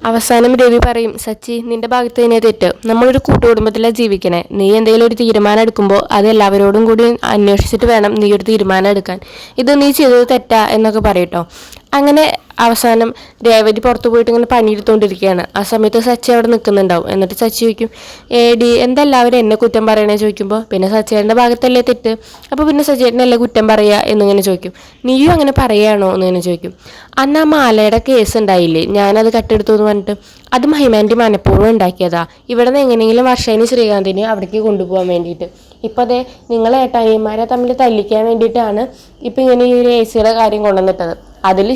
അവസാനം രവി പറയും, സച്ചി നിന്റെ ഭാഗത്ത് തന്നെ തെറ്റ്, നമ്മളൊരു കൂട്ടുകുടുംബത്തിലാണ് ജീവിക്കണേ, നീ എന്തെങ്കിലും ഒരു തീരുമാനം എടുക്കുമ്പോൾ അത് എല്ലാവരോടും കൂടി അന്വേഷിച്ചിട്ട് വേണം നീ ഒരു തീരുമാനം എടുക്കാൻ, ഇത് നീ ചെയ്തത് തെറ്റാ എന്നൊക്കെ പറയട്ടോ. അങ്ങനെ അവസാനം രേവതി പുറത്തു പോയിട്ട് ഇങ്ങനെ പണിയെടുത്തുകൊണ്ടിരിക്കുകയാണ്. ആ സമയത്ത് സച്ചി അവിടെ നിൽക്കുന്നുണ്ടാവും. എന്നിട്ട് സച്ചി ചോദിക്കും, ഏടി എന്തെല്ലാവരും എന്നെ കുറ്റം പറയണേ ചോദിക്കുമ്പോൾ, പിന്നെ സച്ചേട്ടൻ്റെ ഭാഗത്തല്ലേ തെറ്റ്, അപ്പോൾ പിന്നെ സച്ചേട്ടനല്ലേ കുറ്റം പറയുക എന്നിങ്ങനെ ചോദിക്കും. നീയും അങ്ങനെ പറയുകയാണോ എന്നിങ്ങനെ ചോദിക്കും. അന്ന് ആ മാലയുടെ കേസ് ഉണ്ടായില്ലേ, ഞാനത് കട്ടെടുത്തു എന്ന് പറഞ്ഞിട്ട്, അത് മഹിമാൻ്റെ മനഃപൂർവ്വം ഉണ്ടാക്കിയതാ, ഇവിടെ നിന്ന് എങ്ങനെയെങ്കിലും വർഷേനെ ശ്രീകാന്തിനെ അവിടേക്ക് കൊണ്ടുപോകാൻ വേണ്ടിയിട്ട്. ഇപ്പം അതെ നിങ്ങളെ ഏട്ടായിമാരെ തമ്മിൽ തല്ലിക്കാൻ വേണ്ടിയിട്ടാണ് ഇപ്പം ഇങ്ങനെ ഈ ഒരു AC-യുടെ കാര്യം കൊണ്ടുവന്നിട്ടത്. അതിൽ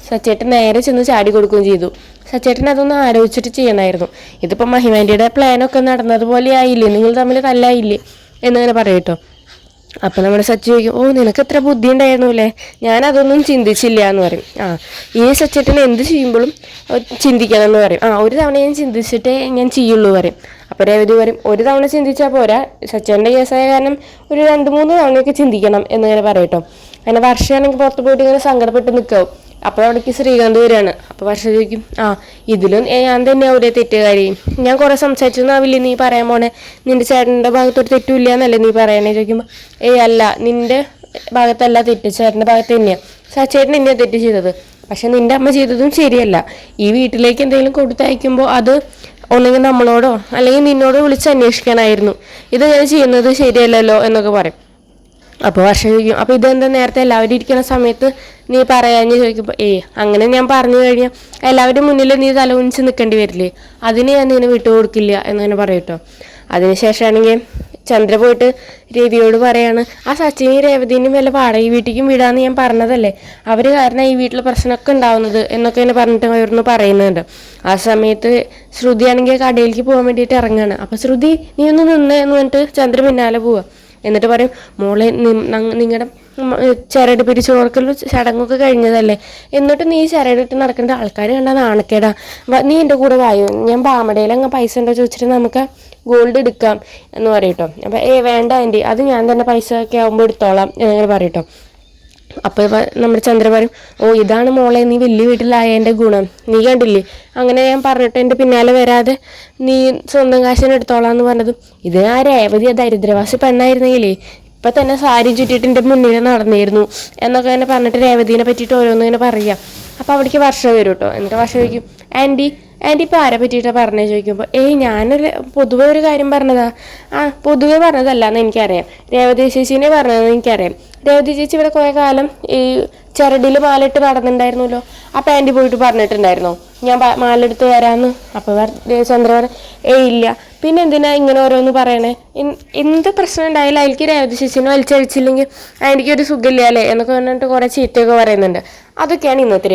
സച്ചേട്ടൻ നേരെ ചെന്ന് ചാടി കൊടുക്കുകയും ചെയ്തു. സച്ചേട്ടൻ അതൊന്നും ആലോചിച്ചിട്ട് ചെയ്യണമായിരുന്നു. ഇതിപ്പോൾ മഹിമാൻ്റെയുടെ പ്ലാനൊക്കെ നടന്നതുപോലെ ആയില്ലേ, നിങ്ങൾ തമ്മിൽ തല്ലായില്ലേ എന്നിങ്ങനെ പറയട്ടോ. അപ്പം നമ്മുടെ സച്ചി ചോദിക്കും, ഓ നിനക്ക് എത്ര ബുദ്ധി ഉണ്ടായിരുന്നു അല്ലേ, ഞാനതൊന്നും ചിന്തിച്ചില്ല എന്ന് പറയും. ഈ സച്ചേട്ടൻ എന്ത് ചെയ്യുമ്പോഴും ചിന്തിക്കണം എന്ന് പറയും. ഒരു തവണ ഞാൻ ചിന്തിച്ചിട്ടേ ഞാൻ ചെയ്യുള്ളൂ പറയും. അപ്പോൾ രേവതി പറയും, ഒരു തവണ ചിന്തിച്ചാൽ പോരാ, സച്ചേട്ടൻ്റെ കേസായ കാരണം ഒരു 2-3 തവണയൊക്കെ ചിന്തിക്കണം എന്നിങ്ങനെ പറയട്ടോ. അങ്ങനെ വർഷമാണെങ്കിൽ പുറത്ത് പോയിട്ട് ഇങ്ങനെ സങ്കടപ്പെട്ട് നിൽക്കാവും. അപ്പോൾ അവിടേക്ക് ശ്രീകാന്ത് വരികയാണ്. അപ്പോൾ വർഷ ചോദിക്കും, ഇതിലും ഞാൻ തന്നെ ഒരേ തെറ്റുകാരി, ഞാൻ കുറേ സംസാരിച്ചൊന്നാവില്ലേ നീ പറയാൻ പോണേ, നിൻ്റെ ചേട്ടൻ്റെ ഭാഗത്തൊരു തെറ്റുമില്ല എന്നല്ലേ നീ പറയണേ ചോദിക്കുമ്പോൾ, അല്ല നിൻ്റെ ഭാഗത്തല്ല തെറ്റ്, ചേട്ടൻ്റെ ഭാഗത്ത് തന്നെയാണ്, ചേട്ടൻ തന്നെയാണ് തെറ്റ് ചെയ്തത്, പക്ഷെ നിൻ്റെ അമ്മ ചെയ്തതും ശരിയല്ല, ഈ വീട്ടിലേക്ക് എന്തെങ്കിലും കൊടുത്തയക്കുമ്പോൾ അത് ഒന്നെങ്കിൽ നമ്മളോടോ അല്ലെങ്കിൽ നിന്നോടോ വിളിച്ച് അന്വേഷിക്കാനായിരുന്നു, ഇത് ഞാൻ ചെയ്യുന്നത് ശരിയല്ലല്ലോ എന്നൊക്കെ പറയും. അപ്പോൾ വർഷം ചോദിക്കും, അപ്പോൾ ഇതെന്താ നേരത്തെ എല്ലാവരും ഇരിക്കുന്ന സമയത്ത് നീ പറയാഞ്ഞ് ചോദിക്കുമ്പോൾ, അങ്ങനെ ഞാൻ പറഞ്ഞു കഴിഞ്ഞാൽ എല്ലാവരും മുന്നിൽ നീ തലകുനിച്ച് നിൽക്കേണ്ടി വരില്ലേ, അതിന് ഞാൻ നിന്നെ വിട്ടുകൊടുക്കില്ല എന്നങ്ങനെ പറയട്ടോ. അതിനുശേഷമാണെങ്കിൽ ചന്ദ്ര പോയിട്ട് രവിയോട് പറയാണ്, ആ സച്ചിനും രേവതിനും വല്ല വാടക വീട്ടിലേക്കും വിടാന്ന് ഞാൻ പറഞ്ഞതല്ലേ, അവർ കാരണം ഈ വീട്ടിൽ പ്രശ്നമൊക്കെ ഉണ്ടാവുന്നത് എന്നൊക്കെ ഇങ്ങനെ പറഞ്ഞിട്ട് അവരൊന്ന് പറയുന്നുണ്ട്. ആ സമയത്ത് ശ്രുതിയാണെങ്കിൽ കടയിലേക്ക് പോകാൻ വേണ്ടിയിട്ട് ഇറങ്ങുകയാണ്. അപ്പോൾ ശ്രുതി നീ ഒന്ന് നിന്ന് എന്ന് പറഞ്ഞിട്ട് ചന്ദ്ര പിന്നാലെ പോവുക. എന്നിട്ട് പറയും, മോളെ നിങ്ങളുടെ ചരട് പിരിച്ചു കൊടുക്കൽ ചടങ്ങൊക്കെ കഴിഞ്ഞതല്ലേ, എന്നിട്ട് നീ ചരടിട്ട് നടക്കേണ്ട, ആൾക്കാർ കണ്ടാൽ നാണക്കേടാ, നീ എൻ്റെ കൂടെ വായോ, ഞാൻ ബാമടയിൽ അങ്ങ് പൈസ ഉണ്ടോ ചോദിച്ചിട്ട് നമുക്ക് ഗോൾഡ് എടുക്കാം എന്ന് പറയട്ടോ. അപ്പം വേണ്ട ആൻറ്റി, അത് ഞാൻ തന്നെ പൈസ ഒക്കെ ആകുമ്പോൾ എടുത്തോളാം എന്നിങ്ങനെ പറയട്ടോ. അപ്പോൾ നമ്മുടെ ചന്ദ്ര പറയും, ഇതാണ് മോളെ നീ വലിയ വീട്ടിലായതിൻ്റെ ഗുണം, നീ കണ്ടില്ലേ, അങ്ങനെ ഞാൻ പറഞ്ഞിട്ട് എൻ്റെ പിന്നാലെ വരാതെ നീ സ്വന്തം കാശിന് എടുത്തോളാം എന്ന് പറഞ്ഞതും, ഇത് ആ രേവതി ദരിദ്രവാസി പെണ്ണായിരുന്നെങ്കിലേ ഇപ്പം തന്നെ സാരി ചുറ്റിയിട്ട് എൻ്റെ മുന്നിൽ നടന്നിരുന്നു എന്നൊക്കെ തന്നെ പറഞ്ഞിട്ട് രേവതിനെ പറ്റിയിട്ട് ഓരോന്നിങ്ങനെ പറയുക. അപ്പോൾ അവിടേക്ക് വർഷം വരും കേട്ടോ. എന്നിട്ട് വർഷം ചോദിക്കും, ആൻറ്റി ഇപ്പോൾ ആരെ പറ്റിയിട്ടാണ് പറഞ്ഞത് ചോദിക്കുമ്പോൾ, ഞാനൊരു പൊതുവെ ഒരു കാര്യം പറഞ്ഞതാ. പൊതുവെ പറഞ്ഞതല്ല എന്ന് എനിക്കറിയാം, രേവതി ചേച്ചീനെ പറഞ്ഞതെന്ന് എനിക്കറിയാം. രേവതി ചേച്ചി ഇവിടെ കുറേ കാലം ഈ ചരടിൽ മാലിട്ട് നടന്നിട്ടുണ്ടായിരുന്നല്ലോ, അപ്പം ആൻറ്റി പോയിട്ട് പറഞ്ഞിട്ടുണ്ടായിരുന്നോ ഞാൻ മാലെടുത്ത് വരാമെന്ന്? അപ്പോൾ ചന്ദ്ര പറഞ്ഞു, ഇല്ല, പിന്നെ എന്തിനാ ഇങ്ങനെ ഓരോന്ന് പറയണേ, എന്ത് പ്രശ്നം ഉണ്ടായാലും അതിലേക്ക് രേവതി ചേച്ചീനെ വലിച്ചഴിച്ചില്ലെങ്കിൽ എനിക്കൊരു സുഖമില്ല അല്ലേ എന്നൊക്കെ പറഞ്ഞിട്ട് കുറേ ചീത്തയൊക്കെ പറയുന്നുണ്ട്. അതൊക്കെയാണ് ഇന്നത്തെ